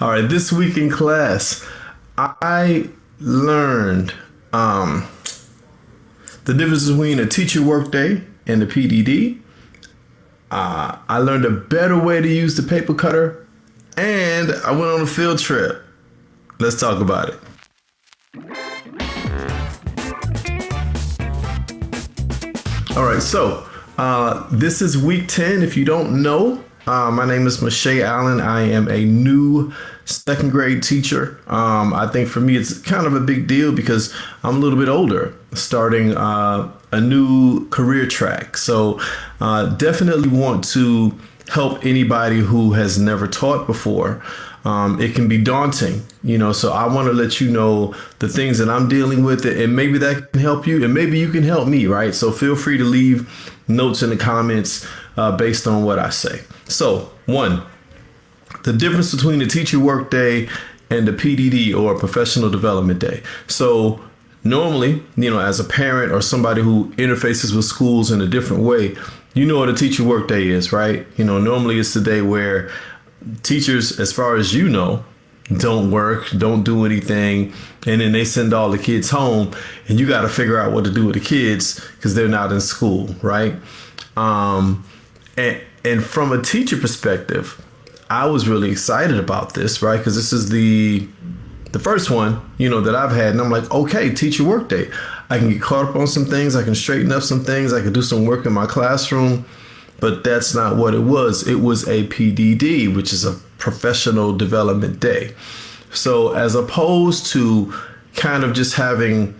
All right, this week in class, I learned the difference between a teacher workday and the PDD. I learned a better way to use the paper cutter, and I went on a field trip. Let's talk about it. All right, so this is week 10. If you don't know, my name is Mache Allen. I am a new second grade teacher. I think for me, it's kind of a big deal because I'm a little bit older, starting a new career track. So definitely want to help anybody who has never taught before. It can be daunting, so I want to let you know the things that I'm dealing with, and maybe that can help you, and maybe you can help me, right? So feel free to leave notes in the comments based on what I say. So, one, the difference between the teacher workday and the PDD, or professional development day. So normally, as a parent or somebody who interfaces with schools in a different way, you know what a teacher workday is, right? Normally it's the day where teachers, as far as don't work, don't do anything, and then they send all the kids home, and you got to figure out what to do with the kids because they're not in school, right? And from a teacher perspective, I was really excited about this, right? Because this is the first one, that I've had, and I'm like, okay, teacher workday. I can get caught up on some things, I can straighten up some things, I can do some work in my classroom. But that's not what it was. It was a PDD, which is a professional development day. So as opposed to kind of just having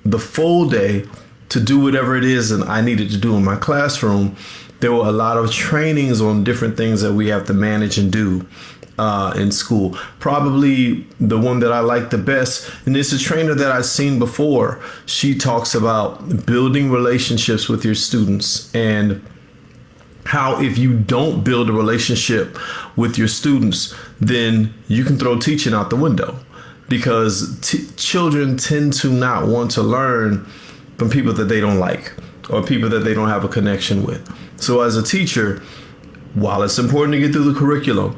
the full day to do whatever it is that I needed to do in my classroom, there were a lot of trainings on different things that we have to manage and do in school. Probably the one that I like the best, and it's a trainer that I've seen before. She talks about building relationships with your students, and how if you don't build a relationship with your students, then you can throw teaching out the window, because children tend to not want to learn from people that they don't like or people that they don't have a connection with. So as a teacher, while it's important to get through the curriculum,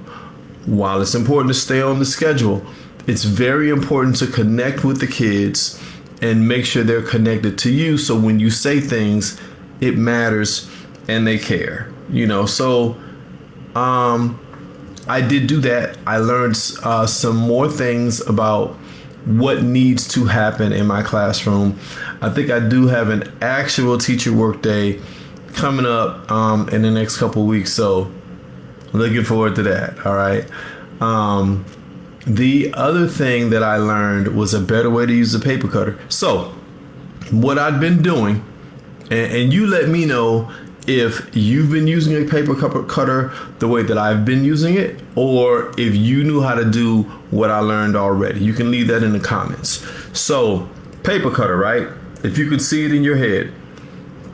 while it's important to stay on the schedule, it's very important to connect with the kids and make sure they're connected to you. So when you say things, it matters and they care. So I did do that. I learned some more things about what needs to happen in my classroom. I think I do have an actual teacher workday coming up in the next couple weeks. So looking forward to that. All right. The other thing that I learned was a better way to use the paper cutter. So what I've been doing, and you let me know if you've been using a paper cutter the way that I've been using it, or if you knew how to do what I learned already. You can leave that in the comments. So paper cutter, right? If you could see it in your head,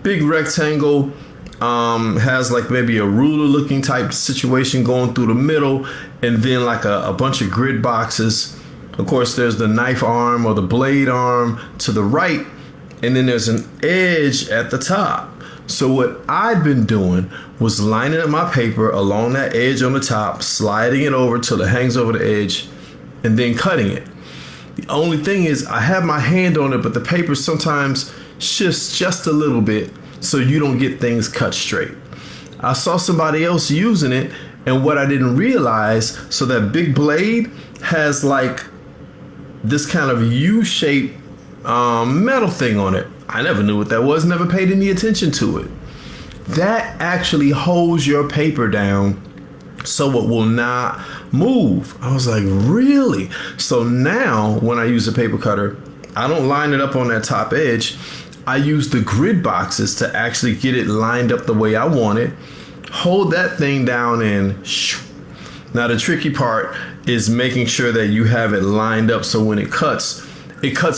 big rectangle, has like maybe a ruler looking type situation going through the middle, and then like a bunch of grid boxes. Of course, there's the knife arm or the blade arm to the right, and then there's an edge at the top. So what I'd been doing was lining up my paper along that edge on the top, sliding it over till it hangs over the edge, and then cutting it. The only thing is I have my hand on it, but the paper sometimes shifts just a little bit so you don't get things cut straight. I saw somebody else using it, and what I didn't realize, so that big blade has like this kind of U-shaped metal thing on it. I never knew what that was, never paid any attention to it. That actually holds your paper down so it will not move. I was like, really? So now when I use a paper cutter, I don't line it up on that top edge. I use the grid boxes to actually get it lined up the way I want it. Hold that thing down and shoo. Now the tricky part is making sure that you have it lined up so when it cuts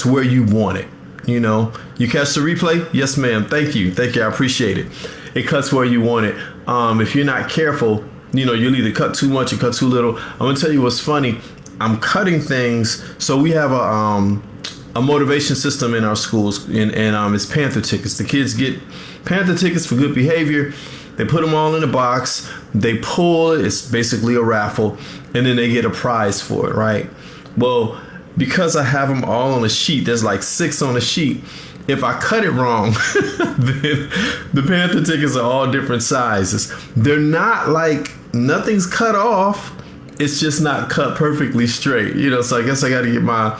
where you want it. You catch the replay? Yes, ma'am. Thank you. I appreciate it. It cuts where you want it. If you're not careful, you'll either cut too much or cut too little. I'm gonna tell you what's funny. I'm cutting things. So we have a motivation system in our schools, and it's Panther tickets. The kids get Panther tickets for good behavior. They put them all in a box. They pull it. It's basically a raffle. and then they get a prize for it, right? Well, because I have them all on a sheet, there's like 6 on a sheet. If I cut it wrong, then the Panther tickets are all different sizes. They're not like, nothing's cut off. It's just not cut perfectly straight, so I guess I got to get my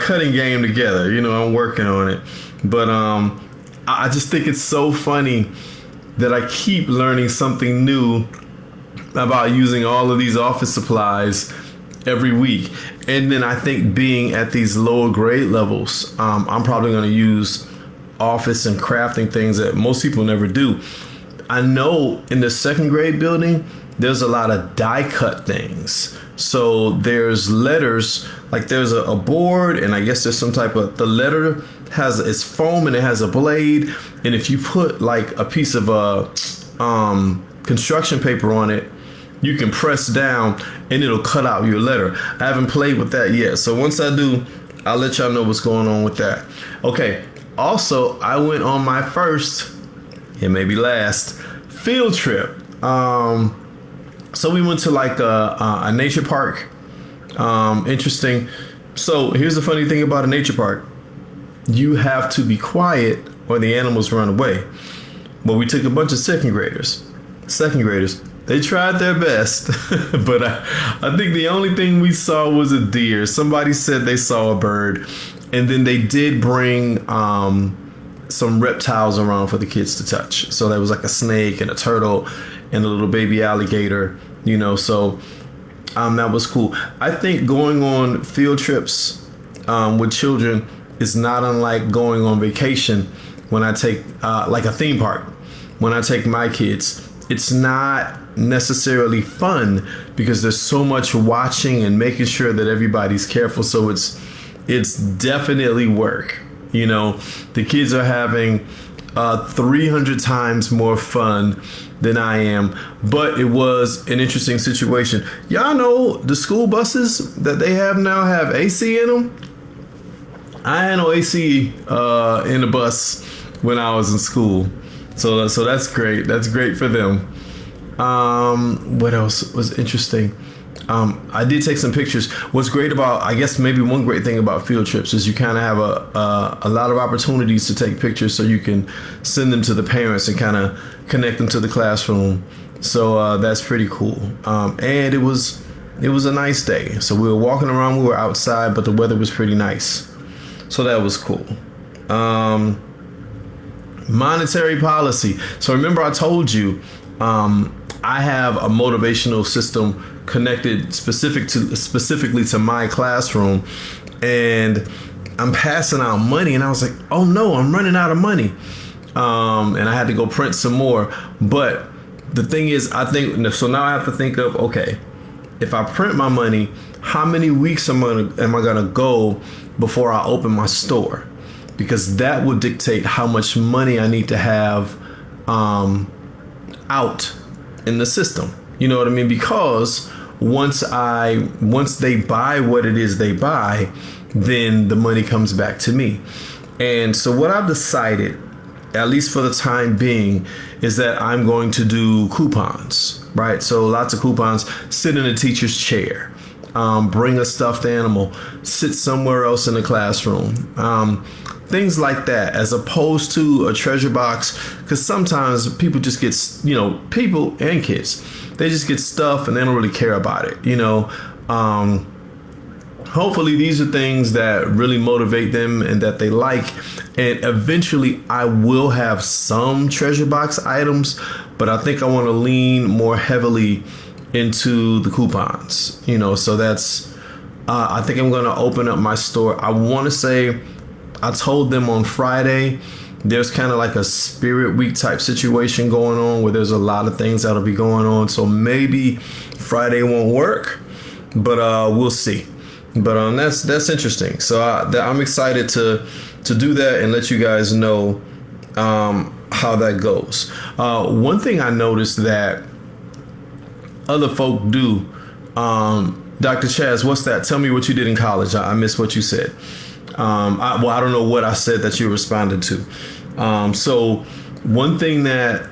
cutting game together. I'm working on it. But I just think it's so funny that I keep learning something new about using all of these office supplies every week. And then I think being at these lower grade levels, I'm probably going to use office and crafting things that most people never do. I know in the second grade building, there's a lot of die cut things. So there's letters, like there's a board, and I guess there's some type of, the letter it's foam and it has a blade. And if you put like a piece of construction paper on it, you can press down and it'll cut out your letter. I haven't played with that yet. So once I do, I'll let y'all know what's going on with that. Okay. Also, I went on my first, and maybe last, field trip. So we went to like a nature park. Interesting. So here's the funny thing about a nature park. You have to be quiet or the animals run away. Well, we took a bunch of second graders. They tried their best, but I think the only thing we saw was a deer. Somebody said they saw a bird, and then they did bring some reptiles around for the kids to touch. So there was like a snake and a turtle and a little baby alligator, so that was cool. I think going on field trips with children is not unlike going on vacation when I take like a theme park. When I take my kids, it's not necessarily fun because there's so much watching and making sure that everybody's careful. So it's definitely work. The kids are having 300 times more fun than I am, but it was an interesting situation. Y'all know the school buses that they have now have AC in them. I had no AC in the bus when I was in school. So that's great. That's great for them. What else was interesting? I did take some pictures. What's great about, I guess maybe one great thing about field trips is you kind of have a lot of opportunities to take pictures so you can send them to the parents and kind of connect them to the classroom. So that's pretty cool. And it was a nice day. So we were walking around, we were outside, but the weather was pretty nice. So that was cool. Monetary policy. So remember I told you I have a motivational system connected specifically to my classroom, and I'm passing out money, and I was like, oh no, I'm running out of money. And I had to go print some more. But the thing is, I think, so now I have to think of, okay, if I print my money, how many weeks am I gonna go before I open my store? Because that will dictate how much money I need to have out in the system. You know what I mean? Because once they buy what it is they buy, then the money comes back to me. And so what I've decided, at least for the time being, is that I'm going to do coupons, right? So lots of coupons. Sit in a teacher's chair, bring a stuffed animal, sit somewhere else in the classroom, things like that, as opposed to a treasure box. Because sometimes people just get, people and kids, they just get stuff and they don't really care about it. Hopefully these are things that really motivate them and that they like. And eventually I will have some treasure box items, but I think I want to lean more heavily into the coupons, so that's, I think I'm going to open up my store. I want to say, I told them on Friday, there's kind of like a Spirit Week type situation going on where there's a lot of things that'll be going on. So maybe Friday won't work, but we'll see. But that's interesting. So I'm excited to do that and let you guys know how that goes. One thing I noticed that other folk do, Dr. Chaz, what's that? Tell me what you did in college. I missed what you said. I don't know what I said that you responded to. So one thing that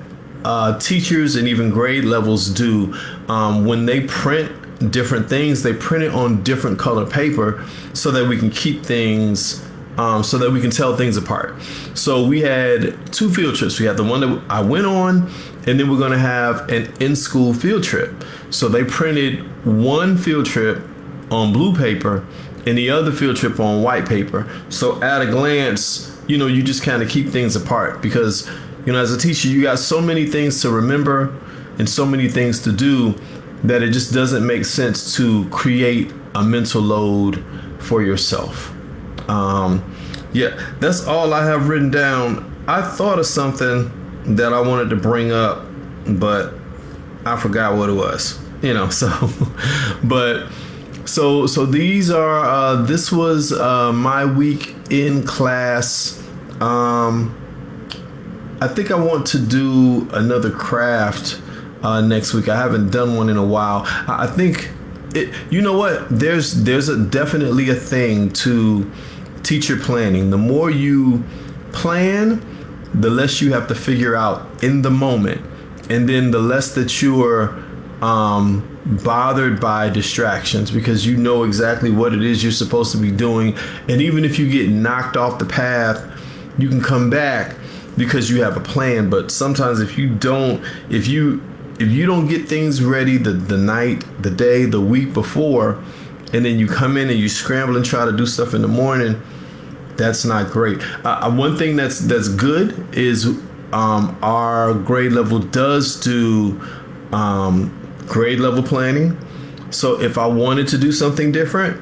teachers and even grade levels do when they print different things, they print it on different color paper so that we can keep things, so that we can tell things apart. So we had 2 field trips. We had the one that I went on, and then we're going to have an in-school field trip. So they printed one field trip on blue paper and the other field trip on white paper. So at a glance, you just kind of keep things apart because, as a teacher, you got so many things to remember and so many things to do that it just doesn't make sense to create a mental load for yourself. That's all I have written down. I thought of something that I wanted to bring up, but I forgot what it was. So these are this was my week in class. I think I want to do another craft next week. I haven't done one in a while. I think there's definitely a thing to teacher planning. The more you plan, the less you have to figure out in the moment, and then the less that you're bothered by distractions, because you know exactly what it is you're supposed to be doing. And even if you get knocked off the path, you can come back because you have a plan. But sometimes if you don't get things ready the night, the day, the week before, and then you come in and you scramble and try to do stuff in the morning, that's not great. One thing that's good is our grade level does do grade level planning. So if I wanted to do something different,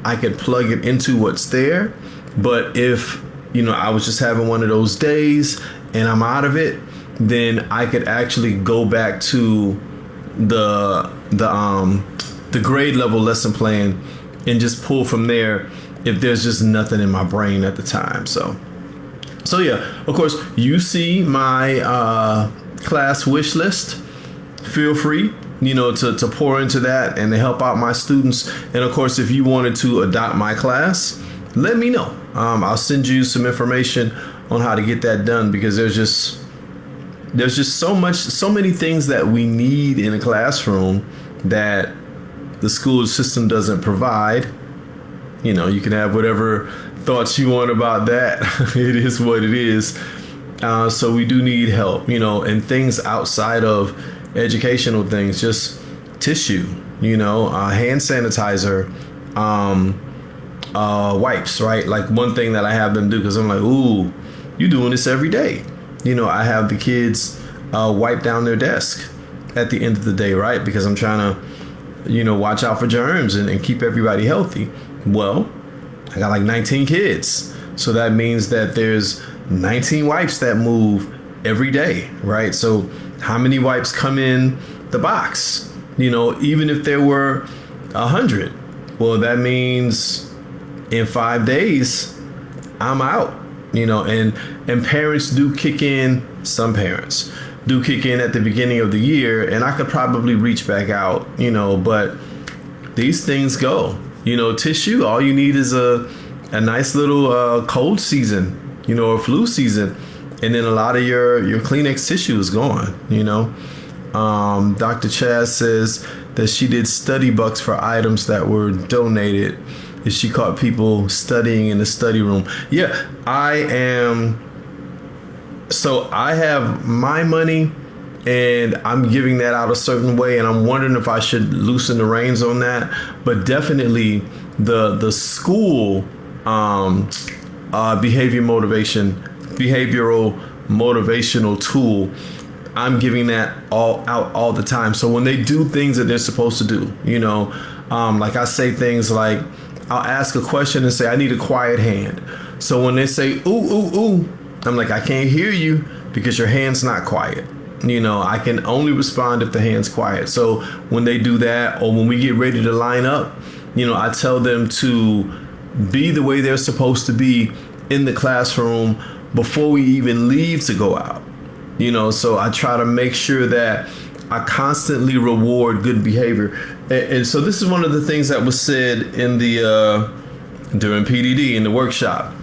I could plug it into what's there. But if I was just having one of those days and I'm out of it, then I could actually go back to the grade level lesson plan and just pull from there if there's just nothing in my brain at the time. So yeah, of course, you see my class wish list. Feel free, to pour into that and to help out my students. And of course, if you wanted to adopt my class, let me know. I'll send you some information on how to get that done, because there's just so many things that we need in a classroom that the school system doesn't provide. You can have whatever thoughts you want about that. It is what it is. So we do need help, and things outside of educational things, just tissue, hand sanitizer, wipes, right? Like one thing that I have them do, because I'm like, ooh, you doing this every day. I have the kids wipe down their desk at the end of the day, right? Because I'm trying to, watch out for germs and keep everybody healthy. Well, I got like 19 kids. So that means that there's 19 wipes that move every day, right? So how many wipes come in the box? Even if there were 100, well, that means in 5 days, I'm out, and parents do kick in. Some parents do kick in at the beginning of the year, and I could probably reach back out, but these things go. Tissue, all you need is a nice little cold season, or flu season, and then a lot of your Kleenex tissue is gone. Dr. Chaz says that she did study bucks for items that were donated. She caught people studying in the study room. Yeah, I have my money, and I'm giving that out a certain way, and I'm wondering if I should loosen the reins on that. But definitely the school behavioral motivational tool, I'm giving that all out all the time. So when they do things that they're supposed to do, like I say things like, I'll ask a question and say, I need a quiet hand. So when they say, ooh, ooh, ooh, I'm like, I can't hear you because your hand's not quiet. I can only respond if the hand's quiet. So when they do that, or when we get ready to line up, I tell them to be the way they're supposed to be in the classroom before we even leave to go out. So I try to make sure that I constantly reward good behavior. And so this is one of the things that was said in during PDD in the workshop,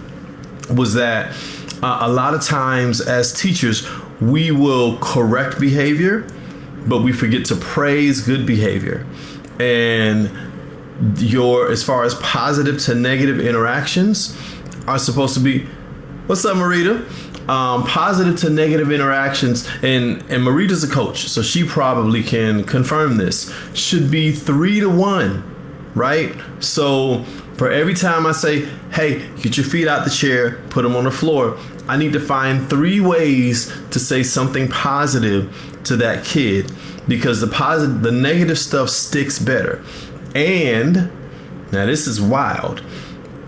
was that a lot of times as teachers, we will correct behavior, but we forget to praise good behavior. And your, as far as positive to negative interactions are supposed to be, what's up, Marita? Positive to negative interactions, and Marita's a coach, so she probably can confirm this, should be 3-to-1, right? So for every time I say, hey, get your feet out the chair, put them on the floor, I need to find 3 ways to say something positive to that kid, because the negative stuff sticks better. And now this is wild.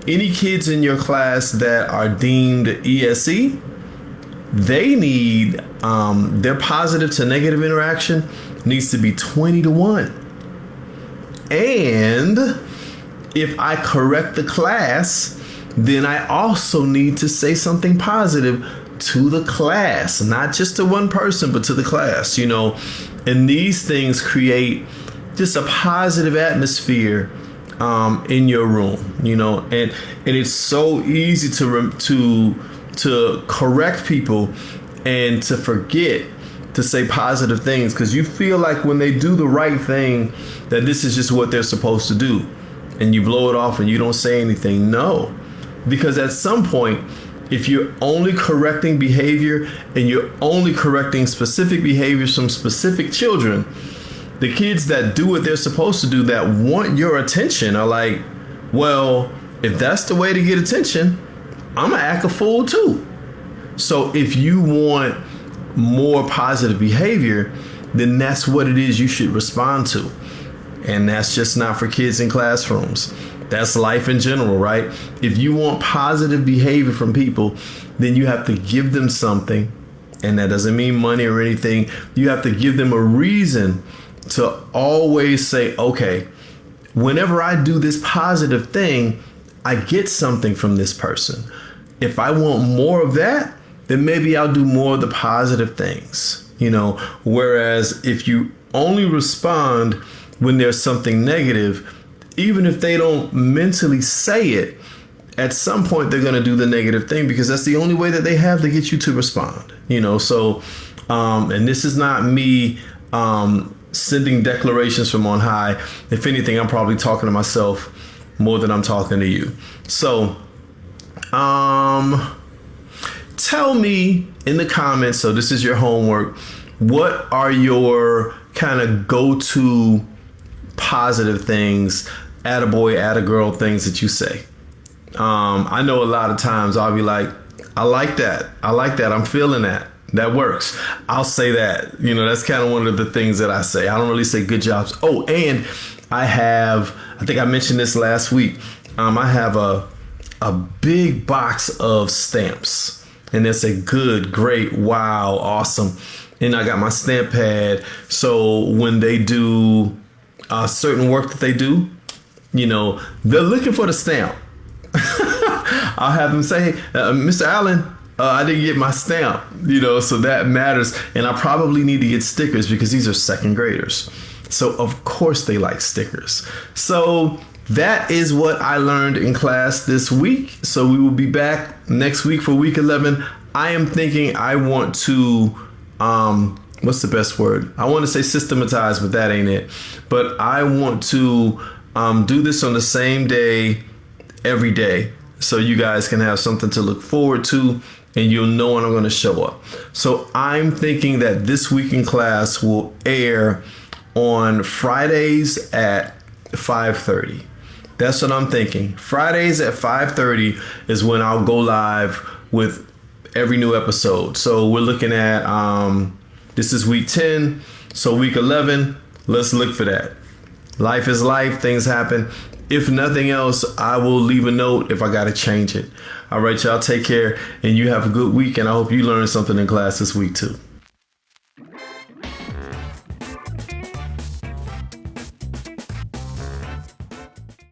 Any kids in your class that are deemed ESE, they need their positive to negative interaction needs to be 20-to-1. And if I correct the class, then I also need to say something positive to the class, not just to one person, but to the class, and these things create just a positive atmosphere in your room, and it's so easy to correct people and to forget to say positive things, because you feel like when they do the right thing that this is just what they're supposed to do, and you blow it off and you don't say anything. No, because at some point, if you're only correcting behavior and you're only correcting specific behaviors from specific children, the kids that do what they're supposed to do, that want your attention, are like, well, if that's the way to get attention, I'm gonna act a fool too. So if you want more positive behavior, then that's what it is you should respond to. And that's just not for kids in classrooms. That's life in general, right? If you want positive behavior from people, then you have to give them something. And that doesn't mean money or anything. You have to give them a reason to always say, okay, whenever I do this positive thing, I get something from this person. If I want more of that, then maybe I'll do more of the positive things, whereas if you only respond when there's something negative, even if they don't mentally say it, at some point they're going to do the negative thing, because that's the only way that they have to get you to respond, so and this is not me sending declarations from on high. If anything, I'm probably talking to myself more than I'm talking to you. So tell me in the comments, so this is your homework, what are your kind of go-to positive things, attaboy, attagirl things that you say? I know a lot of times I'll be like, I like that, I'm feeling that works. I'll say that, that's kind of one of the things that I say. I don't really say good jobs. Oh, and I think I mentioned this last week, I have a big box of stamps, and it's a good, great, wow, awesome. And I got my stamp pad. So when they do certain work that they do, they're looking for the stamp. I'll have them say, hey, Mr. Allen, I didn't get my stamp, so that matters. And I probably need to get stickers because these are second graders. So of course they like stickers. So that is what I learned in class this week. So we will be back next week for week 11. I am thinking I want to, what's the best word? I want to say systematize, but that ain't it. But I want to do this on the same day every day, so you guys can have something to look forward to and you'll know when I'm going to show up. So I'm thinking that this week in class will air on Fridays at 5:30. That's what I'm thinking. Fridays at 5:30 is when I'll go live with every new episode. So we're looking at, this is week 10. So week 11, let's look for that. Life is life. Things happen. If nothing else, I will leave a note if I got to change it. All right, y'all, take care and you have a good week. And I hope you learned something in class this week too.